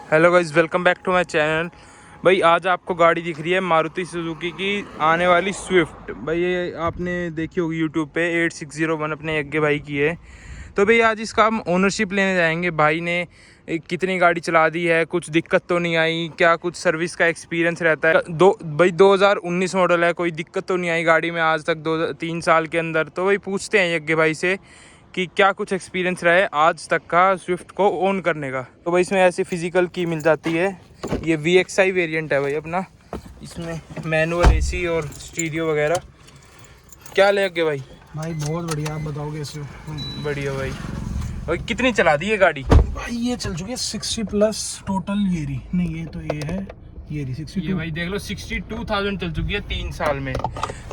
Hello guys, welcome back to my channel. भाई आज आपको गाड़ी दिख रही है मारुति सुजुकी की आने वाली स्विफ्ट। भाई ये आपने देखी होगी यूट्यूब पे 8601 अपने यज्ञ भाई की है। तो भाई आज इसका हम ओनरशिप लेने जाएंगे। भाई ने कितनी गाड़ी चला दी है, कुछ दिक्कत तो नहीं आई क्या, कुछ सर्विस का एक्सपीरियंस रहता है। 2019 मॉडल है, कोई दिक्कत तो नहीं आई गाड़ी में आज तक 2-3 साल के अंदर। तो भाई पूछते हैं यज्ञ भाई से कि क्या कुछ एक्सपीरियंस रहा है आज तक का स्विफ्ट को ओन करने का। तो भाई इसमें ऐसे फिजिकल की मिल जाती है। ये VXI वेरिएंट है भाई अपना, इसमें मैनुअल AC और स्टीरियो वगैरह। क्या लेंगे भाई? भाई बहुत बढ़िया, आप बताओगे इसे। बढ़िया भाई। और कितनी चला दी है गाड़ी? भाई ये चल चुकी है 60+ टोटल। ये तो ये है ये 62। ये भाई देख लो 62,000 चल चुकी है 3 साल में।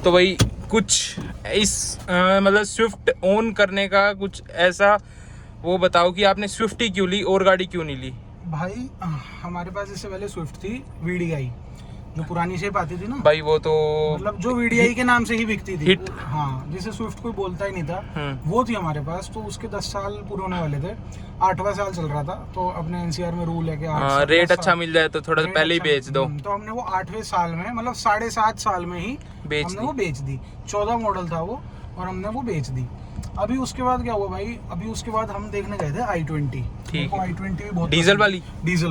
तो भाई कुछ इस मतलब स्विफ्ट ओन करने का कुछ ऐसा वो बताओ कि आपने स्विफ्ट ही क्यों ली और गाड़ी क्यों नहीं ली? भाई हमारे पास इससे पहले स्विफ्ट थी VDI, जो पुरानी शेप आती थी ना भाई वो तो मतलब जो VDI के नाम से ही बिकती थी। हिट। हाँ, जिसे स्विफ्ट कोई बोलता ही नहीं था, वो थी हमारे पास। तो उसके 10 साल पूरे होने वाले थे, 8वां साल चल रहा था। तो अपने NCR में रूल है कि रेट अच्छा मिल जाए तो थोड़ा पहले ही बेच दो। तो हमने वो 8वें साल में, मतलब 7.5 साल में ही हमने वो बेच दी। 14 मॉडल था वो, और हमने वो बेच दी। अभी उसके बाद क्या हुआ भाई, अभी उसके बाद हम देखने गए थे i20। ठीक है। i20 भी बहुत डीजल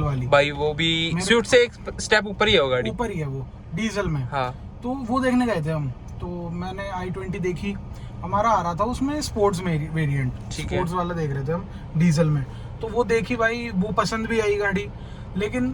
वाली भाई वो भी स्विफ्ट से एक स्टेप ऊपर ही है वो गाड़ी। ऊपर ही है वो डीजल में। हाँ, तो वो देखने गए थे हम। तो मैंने i20 देखी, हमारा आ रहा था उसमें स्पोर्ट्स वेरिएंट, स्पोर्ट्स वाला देख रहे थे हम डीजल में। तो वो देखी भाई, वो पसंद भी आई गाड़ी। लेकिन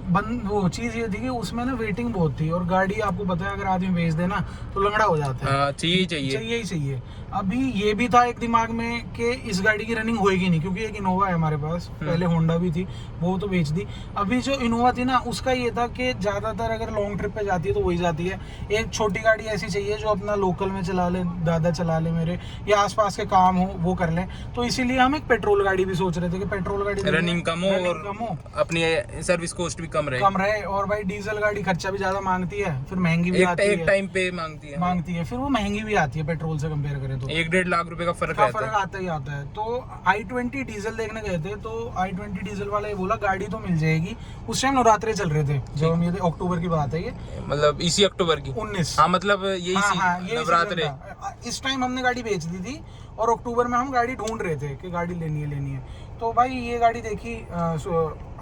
वो चीज़ ये थी कि उसमें ना वेटिंग बहुत थी, और गाड़ी आपको पता है अगर आदमी बेच देना तो लंगड़ा हो जाता है। चाहिए। अभी ये भी था एक दिमाग में कि इस गाड़ी की रनिंग होएगी नहीं, क्योंकि एक इनोवा है हमारे पास, पहले होंडा भी थी, वो तो बेच दी। अभी जो इनोवा थी ना, उसका ये था कि ज़्यादातर अगर लॉन्ग ट्रिप पे जाती है तो वही जाती है। एक छोटी गाड़ी ऐसी चाहिए जो अपना लोकल में चला ले, दादा चला ले मेरे, या आसपास के काम हो वो कर ले। तो इसीलिए हम एक पेट्रोल गाड़ी भी सोच रहे थे कि पेट्रोल गाड़ी रनिंग कम हो, अपनी सर्विस कॉस्ट भी कम रहे। और भाई डीजल गाड़ी खर्चा भी ज्यादा मांगती है, फिर महंगी भी आती है। एक टाइम पे मांगती है, फिर वो महंगी भी आती है पेट्रोल से कंपेयर करें तो। 1-1.5 लाख रुपए का फर्क आता ही आता है। तो i20 डीजल देखने गए थे, तो i20 डीजल वाला ये बोला गाड़ी तो मिल जाएगी। उस टाइम नवरात्रे चल रहे थे जब हम, ये अक्टूबर की बात है, ये मतलब इसी अक्टूबर की 19। हाँ, मतलब यही नवरात्रे। इस टाइम हमने गाड़ी बेच दी थी, और अक्टूबर में हम गाड़ी ढूंढ रहे थे कि गाड़ी लेनी है। तो भाई ये गाड़ी देखी,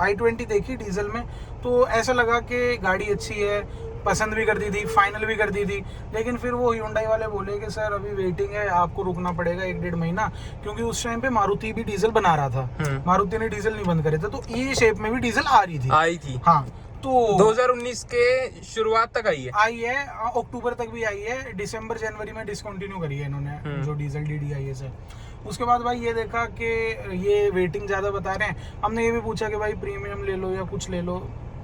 i20 देखी डीजल में, तो ऐसा लगा कि गाड़ी अच्छी है, पसंद भी कर दी थी, फाइनल भी कर दी थी। लेकिन फिर वो Hyundai वाले बोले कि सर अभी वेटिंग है, आपको रुकना पड़ेगा 1-1.5 महीना, क्योंकि उस टाइम पे मारुति भी डीजल बना रहा था। मारुति ने डीजल नहीं बंद करे थे, तो ये शेप में भी डीजल आई थी। हाँ, तो 2019 के शुरुआत तक आई है, अक्टूबर तक भी आई है। दिसंबर जनवरी में डिसकंटिन्यू करी है इन्होंने जो डीजल DDIS है। उसके बाद भाई ये देखा कि ये वेटिंग ज्यादा बता रहे हैं। हमने ये भी पूछा कि भाई प्रीमियम ले लो या कुछ ले लो,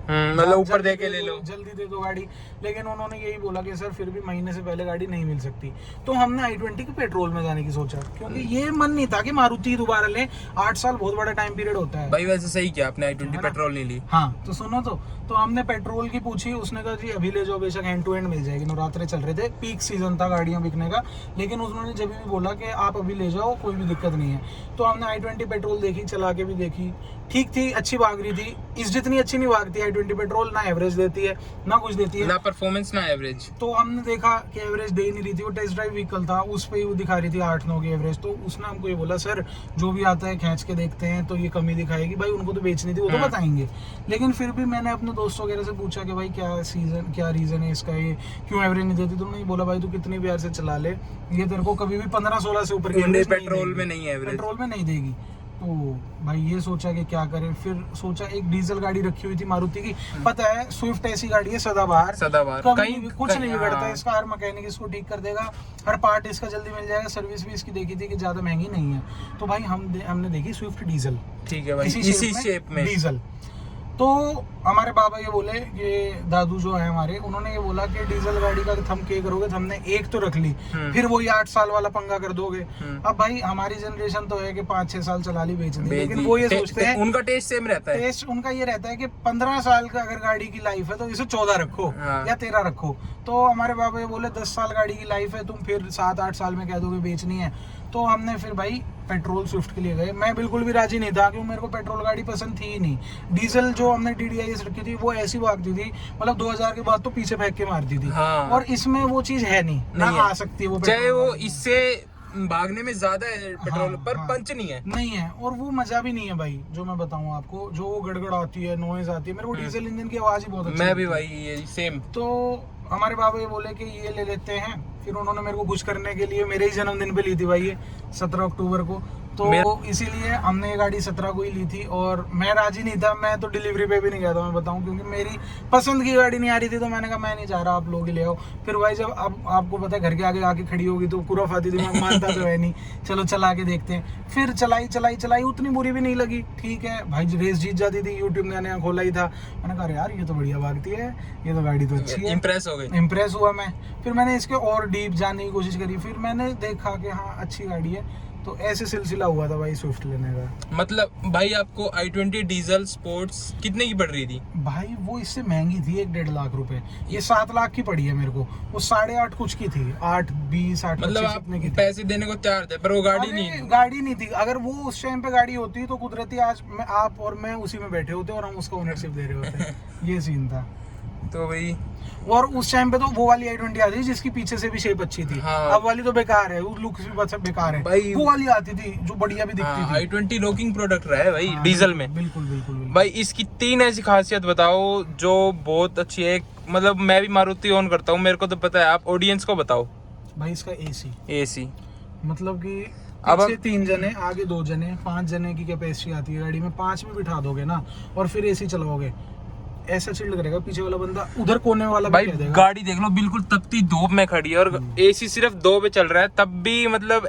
मतलब ऊपर दे के ले लो, जल्दी दे दो गाड़ी। लेकिन उन्होंने यही बोला कि सर फिर भी महीने से पहले गाड़ी नहीं मिल सकती। तो हमने i20 के पेट्रोल में जाने की सोचा, क्योंकि ये मन नहीं था कि मारुति दोबारा ले। 8 साल बहुत बड़ा टाइम पीरियड होता है भाई। वैसे सही किया आपने, i20 पेट्रोल नहीं ली। हाँ, तो सुनो, तो हमने पेट्रोल की पूछी, उसने कहा जी अभी ले जाओ, बेशक हैंड टू हैंड मिल जाएगी। नवरात्रे चल रहे थे, पीक सीजन था गाड़ियां बिकने का। लेकिन उन्होंने जब भी बोला कि आप अभी ले जाओ, कोई भी दिक्कत नहीं है। तो हमने i20 पेट्रोल देखी, चला के भी देखी, ठीक थी, अच्छी भाग रही थी। इस जितनी अच्छी नहीं भागती i20 पेट्रोल, ना एवरेज देती है ना कुछ देती है, ना परफॉर्मेंस ना एवरेज। तो हमने देखा कि एवरेज दे ही नहीं रही थी। वो टेस्ट ड्राइव व्हीकल था, उस पे ही वो दिखा रही थी 8-9 की एवरेज। तो उसने हमको ये बोला सर जो भी आता है खींच के देखते हैं, तो ये कमी दिखाएगी। भाई उनको तो बेचनी थी, वो तो बताएंगे। लेकिन फिर भी मैंने अपने दोस्तों वगैरह से पूछा कि भाई क्या रीजन है इसका, ये क्यों एवरेज नहीं देती। तो उन्होंने बोला भाई तू कितनी भी से चला ले, ये तेरे को कभी भी 15-16 से ऊपर की पेट्रोल में नहीं देगी। तो भाई ये सोचा कि क्या करें। फिर सोचा एक डीजल गाड़ी रखी हुई थी मारुति की। पता है स्विफ्ट ऐसी गाड़ी है सदाबहार, कहीं कुछ नहीं बिगड़ता है इसका। हर मैकेनिक इसको ठीक कर देगा, हर पार्ट इसका जल्दी मिल जाएगा। सर्विस भी इसकी देखी थी कि ज्यादा महंगी नहीं है। तो भाई हमने देखी स्विफ्ट डीजल, ठीक है भाई, इसी शेप में डीजल। तो हमारे बाबा ये बोले, ये दादू जो है हमारे, उन्होंने ये बोला कि डीजल गाड़ी का हम क्या करोगे, तो हमने एक तो रख ली, फिर वही 8 साल वाला पंगा कर दोगे। अब भाई हमारी जनरेशन तो है कि 5-6 साल चला ली, बेच दी। लेकिन वो ये सोचते हैं, उनका टेस्ट सेम रहता है। टेस्ट उनका ये रहता है कि 15 साल का अगर गाड़ी की लाइफ है तो इसे 14 रखो या 13 रखो। तो हमारे बाबा ये बोले 10 साल गाड़ी की लाइफ है, तुम फिर 7-8 साल में कह दोगे बेचनी है। तो हमने फिर भाई पेट्रोल स्विफ्ट के लिए गए। मैं बिल्कुल भी राजी नहीं था क्योंकि मेरे को पेट्रोल गाड़ी पसंद थी ही नहीं। डीजल जो हमने DDIS रखी थी वो ऐसी भागती थी, मतलब 2000 के बाद तो पीछे फेंक के मारती थी। हाँ। और इसमें वो चीज है नहीं ना, नहीं आ है। सकती है वो चाहे पेट्रोल वो गाड़ी। इससे भागने में ज्यादा है पेट्रोल, हाँ, पर हाँ। पंच नहीं है। नहीं है, और वो मजा भी नहीं है भाई। जो मैं बताऊं आपको, जो वो गड़गड़ आती है, नॉइज आती है, मेरे को डीजल इंजन की आवाज ही बहुत अच्छी मैं भी लगती है। भाई ये सेम। तो हमारे बाबा ये बोले कि ये ले लेते हैं। फिर उन्होंने मेरे को खुश करने के लिए मेरे ही जन्मदिन पे ली थी भाई ये, 17 अक्टूबर को। तो इसीलिए हमने ये गाड़ी 17 को ही ली थी। और मैं राजी नहीं था, मैं तो डिलीवरी पे भी नहीं गया था, मैं बताऊं, क्योंकि मेरी पसंद की गाड़ी नहीं आ रही थी। तो मैंने कहा मैं नहीं चाह रहा, आप लोग ही ले आओ। फिर भाई जब अब आपको पता है घर के आगे आके खड़ी होगी तो कुरफ आती थी, मैं मानता तो है नहीं, चलो चला के देखते हैं। फिर चलाई, उतनी बुरी भी नहीं लगी, ठीक है भाई, रेस जीत जाती थी। यूट्यूब ने नया खोला ही था, मैंने कहा यार ये तो बढ़िया भागती है, ये तो गाड़ी तो अच्छी है। इम्प्रेस हो गए। इम्प्रेस हुआ मैं। फिर मैंने इसके और डीप जानने की कोशिश करी, फिर मैंने देखा कि हाँ अच्छी गाड़ी है। तो ऐसे सिलसिला हुआ था भाई स्विफ्ट लेने का। मतलब भाई आपको i20 डीजल स्पोर्ट्स कितने की पड़ रही थी? भाई वो इससे महंगी थी 1-1.5 लाख रुपए, ये 7 लाख की पड़ी है मेरे को। वो 8.5 कुछ की थी, 8-20, 8-25 मतलब आप इतने की थी। पैसे देने को तैयार थे, पर वो गाड़ी अरे, नहीं। गाड़ी नहीं थी। अगर वो उस टाइम पे गाड़ी होती तो कुदरती आज आप और मैं उसी में बैठे होते और हम उसका ओनरशिप दे रहे होते। ये सीन था। तो भाई और उस टाइम पे तो वो वाली i20 आती थी जिसकी पीछे से भी शेप अच्छी थी। हाँ। अब वाली तो बेकार है, वो लुक भी बेकार है भाई। वो वाली आती थी जो बढ़िया भी दिखती थी। i20 लॉकिंग प्रोडक्ट रहा है भाई हाँ, डीजल में। बिल्कुल बिल्कुल बिल्कुल। भाई इसकी 3 ऐसी खासियत बताओ जो बहुत अच्छी है। मतलब मैं भी मारुति ओन करता हूँ, मेरे को तो पता है, आप ऑडियंस को बताओ। भाई इसका एसी, मतलब कि अब पीछे 3 जने, आगे 2 जने, 5 जने की कैपेसिटी आती है गाड़ी में। 5 भी बिठा दोगे ना और फिर एसी चलाओगे, ऐसा चिल्ड करेगा पीछे वाला बंदा, उधर कोने वाला भी भाई कह देगा। गाड़ी देख लो, बिल्कुल तपती धूप में खड़ी है और एसी सिर्फ 2 पे चल रहा है, तब भी मतलब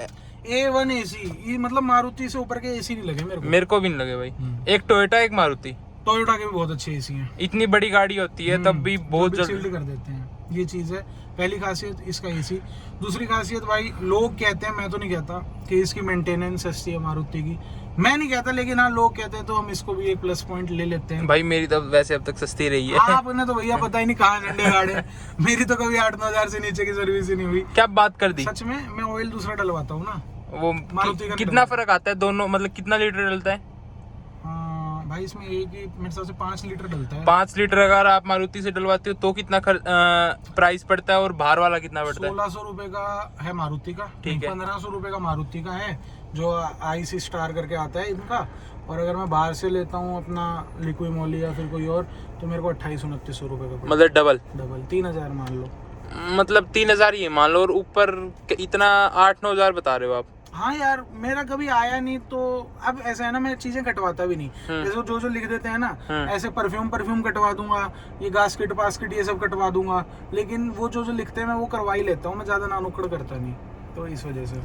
A1 एसी, ये मतलब मारुति से ऊपर के एसी नहीं लगे मेरे को। मेरे को भी नहीं लगे भाई। एक टोयोटा, एक मारुति, टोयोटा के भी बहुत अच्छे एसी हैं। इतनी बड़ी गाड़ी होती है तब भी बहुत चिल्ड कर देते हैं, ये चीज है। पहली खासियत इसका एसी। दूसरी खासियत भाई, लोग कहते हैं, मैं तो नहीं कहता, कि इसकी मेंटेनेंस सस्ती है मारुति की। मैं नहीं कहता, लेकिन हाँ लोग कहते हैं, तो हम इसको भी एक प्लस पॉइंट ले लेते हैं। भाई मेरी तो वैसे अब तक सस्ती रही है। आपने तो भैया पता ही नहीं कहाँ झंडे गाड़े। मेरी तो कभी 8-9 हजार से नीचे की सर्विस ही नहीं हुई। क्या बात कर दी। सच में, मैं ऑयल दूसरा डलवाता हूँ ना। वो मारुति का कितना फर्क आता है दोनों, मतलब कितना लीटर डलता है? भाई इसमें एक ही मेरे हिसाब से 5 लीटर डलता है। 5 लीटर अगर आप मारुति से डलवाते हो तो कितना प्राइस पड़ता है और बाहर वाला कितना पड़ता है? 1600 रुपए का है मारुति का, ठीक है। 1500 रुपए का मारुति का है, जो IC स्टार करके आता है इनका। और अगर मैं बाहर से लेता हूँ अपना लिक्विड मोली या फिर कोई और, तो मेरे को 2800-2900 रुपए का मतलब डबल 3000 मान लो। मतलब 3000 ही मान लो, और ऊपर इतना 8-9 हजार बता रहे हो आप। हाँ यार, मेरा कभी आया नहीं, तो अब ऐसा है ना, मैं चीजें कटवाता भी नहीं। जैसे जो लिख देते हैं ना, ऐसे परफ्यूम कटवा दूंगा, ये गास्केट ये सब कटवा दूंगा, लेकिन वो जो लिखते हैं मैं वो करवा ही लेता हूँ। मैं ज्यादा नानुक्कड़ करता नहीं, तो इस वजह से।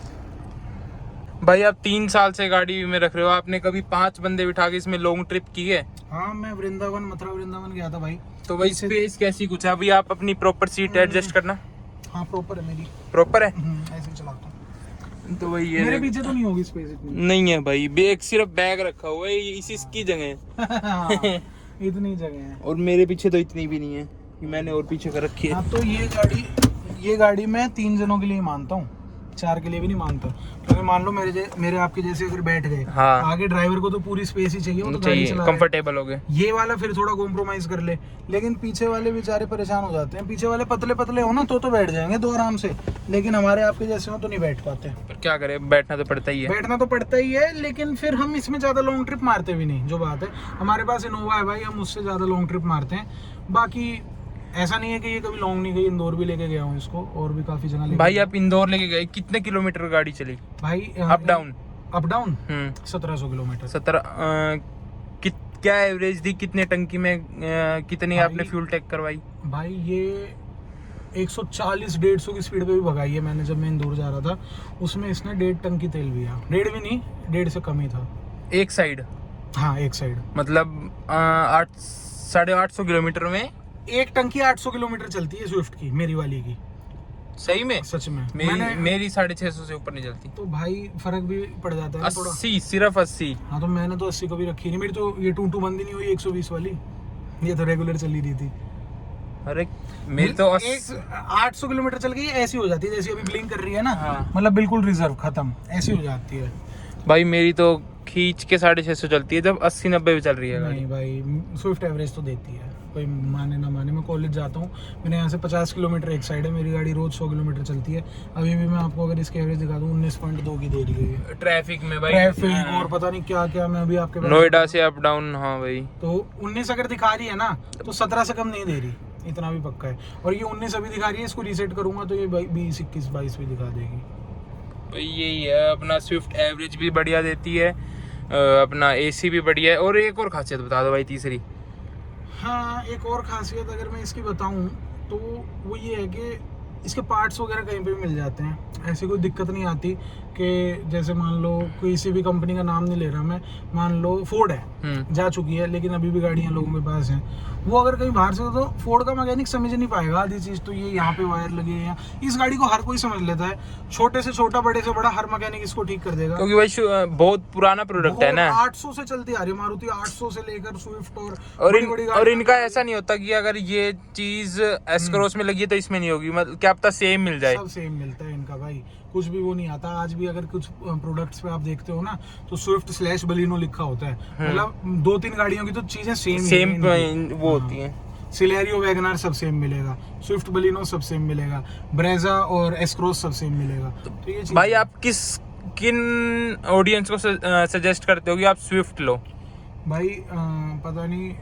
भाई आप 3 साल से गाड़ी में रख रहे हो, आपने कभी 5 बंदे बिठा के इसमें लॉन्ग ट्रिप की है? हाँ, मैं मथुरा वृंदावन गया था भाई। तो भाई स्पेस कैसी कुछ है? अभी आप अपनी प्रॉपर सीट एडजस्ट करना। हाँ प्रॉपर है मेरी, प्रॉपर है। ऐसे ही चलाता हूँ। तो भाई ये मेरे पीछे तो नहीं होगी स्पेस इतनी। नहीं है भाई, बैग सिर्फ बैग रखा हुआ है, ये इसी की जगह है। इतनी जगह है। और मेरे पीछे तो इतनी भी नहीं है कि मैंने और पीछे कर रखी है। हाँ, तो ये गाड़ी मैं 3 जनों के लिए मानता हूँ, 4 के लिए भी नहीं मानता। क्योंकि मान लो मेरे आपके जैसे अगर बैठ गए, हाँ। आगे ड्राइवर को तो पूरी स्पेस ही चाहिए, वो तो गाड़ी चाहिए, चला रहा है। कंफर्टेबल हो गए। ये वाला फिर थोड़ा कॉम्प्रोमाइज कर ले, लेकिन पीछे वाले बेचारे परेशान हो जाते हैं। पीछे वाले पतले हो ना तो बैठ जाएंगे 2 आराम से, लेकिन हमारे आपके जैसे हो तो नहीं बैठ पाते। पर क्या करें, बैठना तो पड़ता ही है। बैठना तो पड़ता ही है, लेकिन फिर हम इसमें ज्यादा लॉन्ग ट्रिप मारते भी नहीं, जो बात है। हमारे पास इनोवा है भाई, हम उससे ज्यादा लॉन्ग ट्रिप मारते हैं। बाकी ऐसा नहीं है कि ये कभी लॉन्ग नहीं गई, इंदौर भी लेके गया हूँ इसको, और भी काफी जगह भाई आप इंदौर लेके गए, कितने किलोमीटर गाड़ी चली? भाई अप डाउन 1700 किलोमीटर। 17 क्या एवरेज थी, कितने टंकी में कितनी भाई, आपने फ्यूल टैंक करवाई? भाई ये 140-150 की स्पीड पे भी भगाई है मैंने। जब मैं इंदौर जा रहा था, उसमें इसने 1.5 टंकी तेल पिया। 1.5 भी नहीं, 1.5 से कम ही था। एक साइड? हाँ, एक साइड। मतलब 800-850 किलोमीटर में 1 टंकी 800 किलोमीटर चलती है स्विफ्ट की, मेरी वाली की। सही में? सच में। मेरी 650 से ऊपर नहीं चलती। तो भाई फर्क भी पड़ जाता है थोड़ा। 80, सिर्फ 80। हाँ, तो मैंने तो 80 कभी रखी नहीं। मेरी तो ये 2 बंदी नहीं हुई 120 वाली, ये तो रेगुलर चली रही थी। अरे मेरी तो 800 किलोमीटर चल गई ऐसी हो जाती है, जैसी अभी ब्लिंक कर रही है ना, हाँ। मतलब बिल्कुल रिजर्व खत्म ऐसी हो जाती है भाई मेरी तो खींच के 650 चलती है जब 80-90 पे चल रही है गाड़ी। नहीं भाई स्विफ्ट एवरेज तो देती है, कोई माने ना माने। मैं कॉलेज जाता हूँ, मेरे यहाँ से 50 किलोमीटर एक साइड है, मेरी गाड़ी रोज 100 किलोमीटर चलती है। अभी भी मैं आपको अगर इसकी एवरेज दिखा दूँ 19.2 की दे रही है ट्रैफिक में भाई, ट्रैफिक और पता नहीं क्या क्या। मैं अभी आपके पास नोएडा से अप डाउन, हाँ भाई। तो 19 अगर दिखा रही है ना तो 17 से कम नहीं दे रही, इतना भी पक्का है। और ये 19 अभी दिखा रही है, इसको रीसेट करूंगा तो ये 20, 21, 22 भी दिखा देगी भाई यही है अपना स्विफ्ट, एवरेज भी बढ़िया देती है, अपना एसी भी बढ़िया है। और एक और खासियत बता दो भाई, तीसरी। हाँ एक और खासियत अगर मैं इसकी बताऊं तो वो ये है कि इसके पार्ट्स वगैरह कहीं पे भी मिल जाते हैं, ऐसी कोई दिक्कत नहीं आती कि जैसे मान लो किसी भी कंपनी का नाम नहीं ले रहा मैं, मान लो फोर्ड है, जा चुकी है लेकिन अभी भी गाड़ियां लोगों के पास हैं, वो अगर कहीं बाहर से तो फोर्ड का मैकेनिक समझ नहीं पाएगा आधी चीज। तो ये यहाँ पे वायर लगे हैं, इस गाड़ी को हर कोई समझ लेता है, छोटे से छोटा बड़े से बड़ा हर मैकेनिक इसको ठीक कर देगा, क्योंकि भाई बहुत पुराना प्रोडक्ट है ना। 800 से चलती आ रही है मारुति, 800 से लेकर स्विफ्ट और इनका ऐसा नहीं होता कि अगर ये चीज एस क्रॉस में लगी है तो इसमें नहीं होगी, मतलब क्या पता सेम मिल जाए। सब सेम मिलता है इनका भाई, कुछ भी वो नहीं आता। आज भी अगर कुछ प्रोडक्ट्स पे आप देखते हो ना तो स्विफ्ट / बलिनो लिखा होता है, मतलब 2-3 गाड़ियों की तो चीजें सेम वो होती हैं। सिलेरियो वैगनर सब सेम मिलेगा, स्विफ्ट बलिनो सब सेम मिलेगा, ब्रेजा और एस क्रॉस सब सेम मिलेगा। तो ये भाई आप किन ऑडियंस को सजेस्ट करते हो कि आप स्विफ्ट लो? भाई पता नहीं,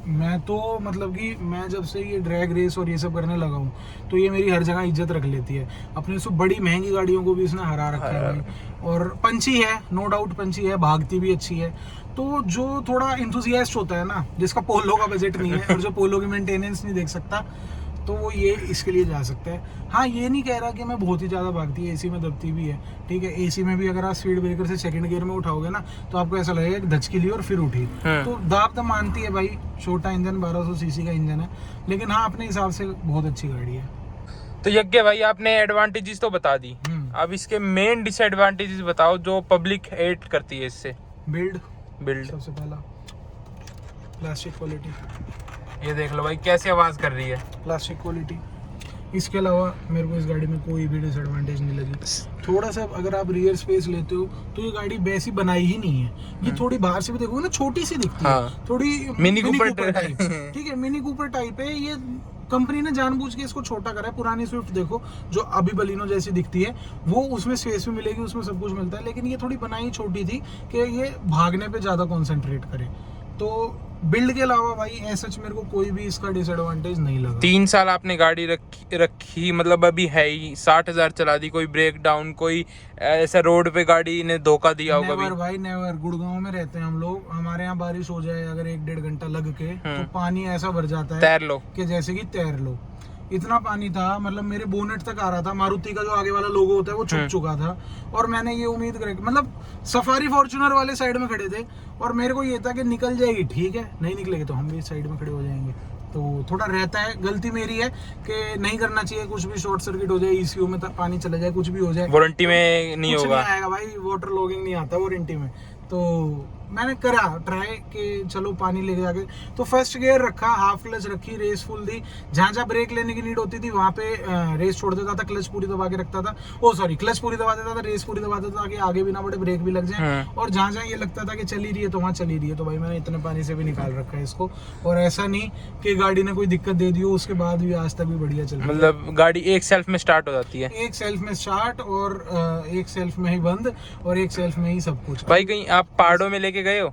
मैं तो मतलब कि मैं जब से ये ड्रैग रेस और ये सब करने लगा हूँ तो ये मेरी हर जगह इज्जत रख लेती है। अपने से बड़ी महंगी गाड़ियों को भी इसने हरा रखा है भाई। और पंची है, नो डाउट पंची है, भागती भी अच्छी है। तो जो थोड़ा इंथुजियास्ट होता है ना, जिसका पोलो का बजट नहीं है और जो पोलो की मेंटेनेंस नहीं देख सकता, तो वो ये इसके लिए जा सकता है। हाँ ये नहीं कह रहा कि मैं बहुत ही ज़्यादा भागती है, एसी में दबती भी है, ठीक है। एसी में भी अगर आप स्पीड ब्रेकर से सेकंड गियर में उठाओगे ना तो आपको ऐसा लगेगा कि धचकी ली और फिर उठी। तो दाब तो मानती है भाई, छोटा इंजन 1200 सीसी का इंजन है, लेकिन हाँ अपने हिसाब से बहुत अच्छी गाड़ी है। तो यज्ञ भाई आपने एडवांटेजेस तो बता दी, अब इसके मेन डिसएडवांटेजेस बताओ जो पब्लिक हेट करती है इससे। बिल्ड सबसे पहला प्लास्टिक क्वालिटी, ये देख लो भाई कैसे आवाज कर रही है, प्लास्टिक क्वालिटी। इसके अलावा मेरे को इस गाड़ी में कोई भी डिसएडवांटेज नहीं लगी। थोड़ा सा अगर आप रियर स्पेस लेते हो तो ये गाड़ी वैसी बनाई ही नहीं है, ये थोड़ी बाहर से भी देखोगे ना छोटी सी दिखती है, थोड़ी मिनी कूपर टाइप, ठीक है, मिनी कूपर टाइप है। ये कंपनी ने जानबूझ के इसको छोटा करा है। पुरानी स्विफ्ट देखो जो अभी बलिनो जैसी दिखती है, वो उसमें स्पेस भी मिलेगी, उसमें सब कुछ मिलता है, लेकिन ये थोड़ी बनाई छोटी थी कि ये भागने पे ज्यादा कॉन्सेंट्रेट करे। तो बिल्ड के अलावा भाई ऐसा मेरे को कोई भी इसका डिसएडवांटेज नहीं लगा। 3 साल आपने गाड़ी रखी मतलब अभी है ही, 60,000 चला दी, कोई ब्रेक डाउन, कोई ऐसा रोड पे गाड़ी ने धोखा दिया होगा? नेवर भाई नेवर। गुड़गांव में रहते हैं हम लोग, हमारे यहाँ बारिश हो जाए अगर 1-1.5 घंटा लग के तो पानी ऐसा भर जाता है तैर लो कि जैसे कि तैर लो। इतना पानी था, मतलब मेरे बोनेट तक आ रहा था। मारुति का जो आगे वाला लोगो होता है वो छुप चुका था, और मैंने ये उम्मीद कर, मतलब सफारी फॉर्च्यूनर वाले साइड में खड़े थे और मेरे को ये था कि निकल जाएगी, ठीक है, नहीं निकलेगी तो हम भी साइड में खड़े हो जाएंगे। तो थोड़ा रहता है, गलती मेरी है कि नहीं करना चाहिए, कुछ भी शॉर्ट सर्किट हो जाए, ईसीयू में पानी चला जाए, कुछ भी हो जाए, वारंटी में नहीं होगा, नहीं आएगा भाई, वाटर लॉगिंग नहीं आता वारंटी में। तो मैंने करा ट्राई कि चलो पानी लेके जाके, तो फर्स्ट गियर रखा, हाफ क्लच रखी, रेस फुल दी, जहाँ जहाँ ब्रेक लेने की नीड होती थी वहाँ पे रेस छोड़ देता था, क्लच पूरी दबा के रखता था, क्लच पूरी दबा देता था, रेस पूरी दबा देता था कि आगे भी ना बढ़े, ब्रेक भी लग जाए, और जहाँ जहाँ ये लगता था कि चली रही है तो वहाँ चली रही है। तो भाई मैंने इतने पानी से भी निकाल रखा है इसको, और ऐसा नहीं कि गाड़ी ने कोई दिक्कत दे दी हो, उसके बाद भी आज तक भी बढ़िया चल रही है। मतलब गाड़ी एक सेल्फ में स्टार्ट हो जाती है, एक सेल्फ में स्टार्ट, और एक सेल्फ में ही बंद, और एक सेल्फ में ही सब कुछ। भाई कहीं आप पहाड़ों में लेके गए हो?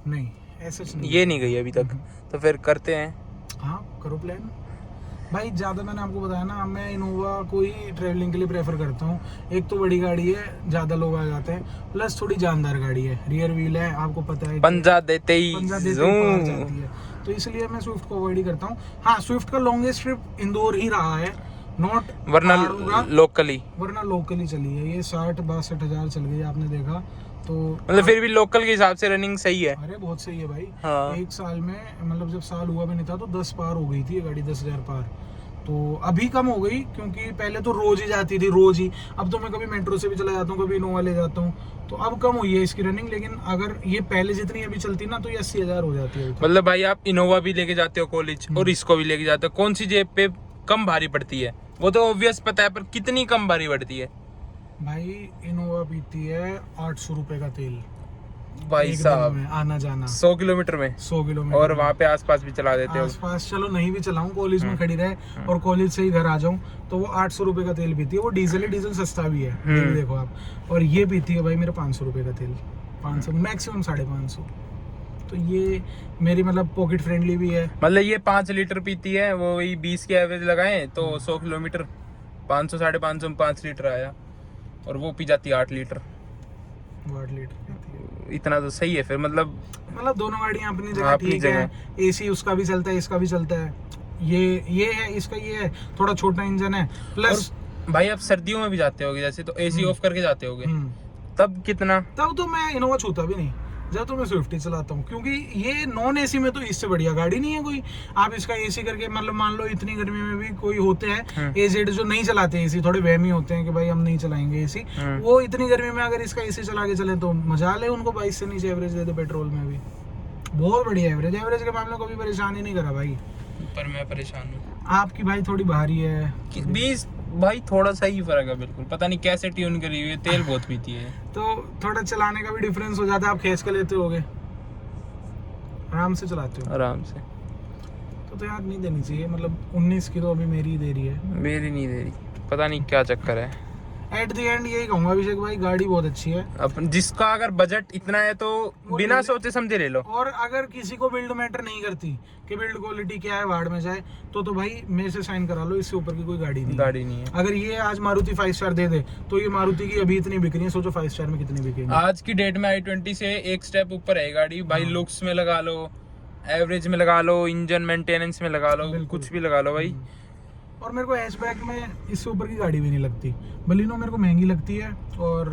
नहीं ऐसा नहीं, ये नहीं गई अभी तक, तो फिर करते हैं। हाँ करो प्लान भाई। ज़्यादा मैंने आपको बताया ना, मैं इनोवा को ही ट्रैवलिंग के लिए प्रेफर करता हूँ। एक तो बड़ी गाड़ी है, ज़्यादा लोग आ जाते हैं, प्लस थोड़ी जानदार गाड़ी है, रियर व्हील है, आपको पता है पंजा देते ही जाती है, तो इसलिए मैं स्विफ्ट को अवॉइड ही करता हूँ। हाँ स्विफ्ट का लॉन्गेस्ट ट्रिप इंदौर ही रहा है, नॉट वरना लोकली चली है ये, 60-62 हज़ार चल गई, आपने देखा। तो मतलब फिर भी लोकल के हिसाब से रनिंग सही है। अरे बहुत सही है भाई। हाँ। एक साल में, मतलब जब साल हुआ भी नहीं था तो 10 पार हो गई थी ये गाड़ी, 10,000 पार। तो अभी कम हो गई, क्योंकि पहले तो रोज ही जाती थी, रोज ही। अब तो मैं कभी मेट्रो से भी चला जाता हूँ, कभी इनोवा ले जाता हूँ, तो अब कम हुई है इसकी रनिंग। लेकिन अगर ये पहले जितनी अभी चलती ना, तो ये 80,000 हो जाती है। मतलब भाई आप इनोवा भी लेके जाते हो कॉलेज और इसको भी लेके जाते हो, कौन सी जेब पे कम भारी पड़ती है? वो तो ऑब्वियस पता है, पर कितनी कम भारी पड़ती है? भाई इनोवा पीती है 800 रुपए का तेल भाई साहब, आना जाना 100 किलोमीटर में। 100 किलोमीटर। और वहाँ पे आसपास भी चला देते हो? आसपास चलो नहीं भी चलाऊं, कॉलेज में खड़ी रहे और कॉलेज से ही घर आ जाऊं, तो वो 800 रुपए का तेल पीती है। वो डीजल है, डीजल सस्ता भी है, ये भी देखो आप। और ये पीती है भाई मेरा 500 रुपए का तेल, 500 मैक्सिमम 550। तो ये मेरी मतलब पॉकेट फ्रेंडली भी है। मतलब ये 5 लीटर पीती है, वो वही 20 के एवरेज लगाए तो 100 किलोमीटर 500 550 में 5 लीटर आया, और वो पी जाती है 8 लीटर। 8 लीटर पीती है। इतना तो सही है फिर, मतलब दोनों गाड़ियां अपनी जगह ठीक है। एसी उसका भी चलता है, इसका भी चलता है। ये है, इसका ये है, थोड़ा छोटा इंजन है प्लस। भाई आप सर्दियों में भी जाते होगे जैसे, तो एसी ऑफ करके जाते होगे, तब कितना? तब तो मैं इनोवा छूता भी नहीं, जब तो मैं स्विफ्ट ही चलाता हूँ, क्योंकि ये नॉन एसी में तो इससे बढ़िया गाड़ी नहीं है कोई। आप इसका एसी करके मतलब मान लो इतनी गर्मी में भी कोई होते हैं एजेड जो नहीं चलाते एसी, थोड़े वहमी होते हैं कि भाई हम नहीं चलाएंगे एसी, वो इतनी गर्मी में अगर इसका एसी चला के चले तो मजा ले उनको। 22 से नीचे एवरेज दे दे पेट्रोल में भी, बहुत बढ़िया एवरेज। एवरेज के मामले में कभी परेशान ही नहीं करा भाई। पर मैं परेशान हूँ। आपकी भाई थोड़ी भारी है 20 भाई, थोड़ा सा ही फर्क है बिल्कुल, पता नहीं कैसे ट्यून करी हुई है, तेल बहुत पीती है। तो थोड़ा चलाने का भी डिफरेंस हो जाता है, आप खींच के लेते होगे, आराम से चलाते हो आराम से। तो यार नहीं देनी चाहिए, मतलब 19 की तो अभी मेरी ही दे रही है। मेरी नहीं दे रही, पता नहीं क्या चक्कर है। एट द एंड यही कहूंगा अभिषेक भाई, गाड़ी बहुत अच्छी है। अपन जिसका अगर बजट इतना है तो बिना सोचे समझे ले लो। और अगर किसी को बिल्ड मैटर नहीं करती कि बिल्ड क्वालिटी क्या है, वार्ड में जाए, तो भाई मेरे से साइन करा लो, इससे ऊपर की कोई गाड़ी नहीं है। अगर ये आज मारुति 5 स्टार दे दे, तो ये मारुति की अभी इतनी बिक रही है, सोचो 5 स्टार में कितनी बिकेगी। आज की डेट में i20 से एक स्टेप ऊपर है गाड़ी भाई। लुक्स में लगा लो, एवरेज में लगा लो, इंजन मेंटेनेंस में लगा लो, कुछ भी लगा लो भाई। और मेरे को हैचबैक में इससे ऊपर की गाड़ी भी नहीं लगती। बलिनो मेरे को महंगी लगती है, और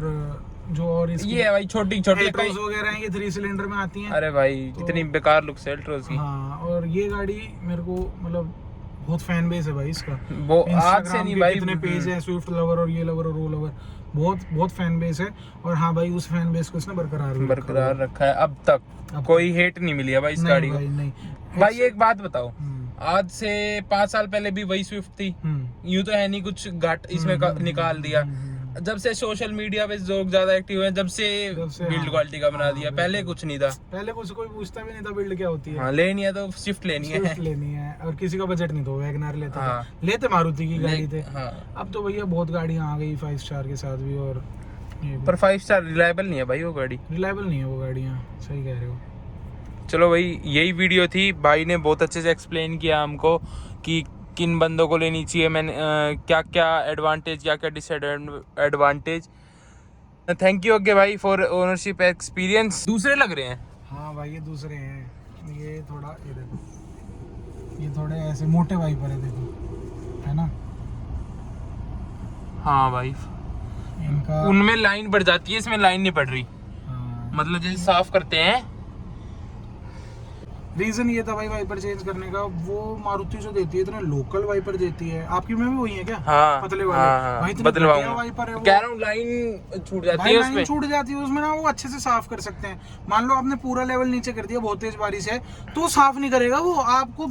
जो और ये है भाई छोटी छोटी एल्ट्रोज वगैरह हैं, ये 3 सिलेंडर में आती हैं। अरे भाई कितनी बेकार लुक्स है एल्ट्रोज की। हाँ, और ये गाड़ी मेरे को मतलब बहुत फैन बेस है भाई इसका। वो आज से नहीं भाई, कितने पेज है, स्विफ्ट लवर और ये लवर और वो लवर, बहुत फैन बेस है। और हाँ भाई, उस फैन बेस को इसने बरकरार रखा है अब तक। कोई हेट नहीं मिली है भाई इस गाड़ी को। नहीं भाई एक बात बताओ, आज से 5 साल पहले भी वही स्विफ्ट थी, यूं तो है नहीं कुछ घाट इसमें निकाल दिया। जब से सोशल मीडिया पे लोग ज्यादा एक्टिव हैं, जब से बिल्ड क्वालिटी का बना दिया। पहले कुछ नहीं था, पहले कुछ कोई पूछता भी नहीं था बिल्ड क्या होती है। हाँ, लेनी है तो स्विफ्ट लेनी है, और किसी का बजट नहीं तो वैगनआर लेते मारुति की गाड़ी थे। अब तो भैया बहुत गाड़ियां आ गई 5 स्टार के साथ भी। और पर 5 स्टार रिलायबल नहीं है भाई, वो गाड़ी रिलायबल नहीं है वो गाड़ियां, सही कह रहे हो। चलो भाई, यही वीडियो थी। भाई ने बहुत अच्छे से एक्सप्लेन किया हमको कि किन बंदों को लेनी चाहिए, मैंने क्या क्या एडवांटेज, क्या क्या डिसएडवांटेज। थैंक यू ओके भाई फॉर ओनरशिप एक्सपीरियंस। दूसरे लग रहे हैं। हाँ भाई, ये दूसरे हैं। ये थोड़ा ये देखो, ये थोड़े ऐसे मोटे वाइपर है, देखो, है ना। हाँ भाई, इनका उनमें लाइन बढ़ जाती है, इसमें लाइन नहीं पड़ रही। हाँ। मतलब जैसे साफ करते हैं। रीजन ये था भाई वाइपर चेंज करने का, वो मारुति जो देती है इतने लोकल वाइपर देती है। आपकी में भी वही है क्या? हाँ, पतले वाले। हाँ, भाई इतने बदलवाऊंगा। वाइपर है वो। कह रहा हूँ लाइन छूट जाती है उसमें। छूट जाती है उसमें ना, वो अच्छे से साफ कर सकते हैं। मान लो आपने पूरा लेवल नीचे कर दिया, बहुत तेज बारिश है, तो साफ नहीं करेगा वो, आपको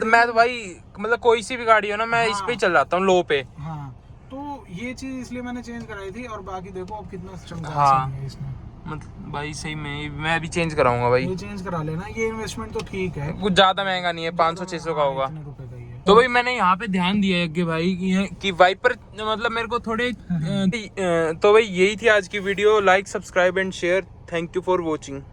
मैं तो भाई मतलब कोई सी भी गाड़ी हो ना, मैं इस पे चल जाता हूँ, लो पे। हाँ, तो ये चीज इसलिए मैंने चेंज कराई थी। और बाकी देखो अब कितना सिस्टम हाँ, इसमें मतलब भाई सही में मैं भी चेंज कराऊंगा भाई। ये चेंज करा लेना, ये इन्वेस्टमेंट तो ठीक है, कुछ ज्यादा महंगा नहीं है, 500-600 का होगा। तो भाई मैंने यहाँ पे ध्यान दिया है कि भाई कि वाइपर मतलब मेरे को थोड़े तो भाई यही थी आज की video. Like, subscribe and share. Thank you for watching.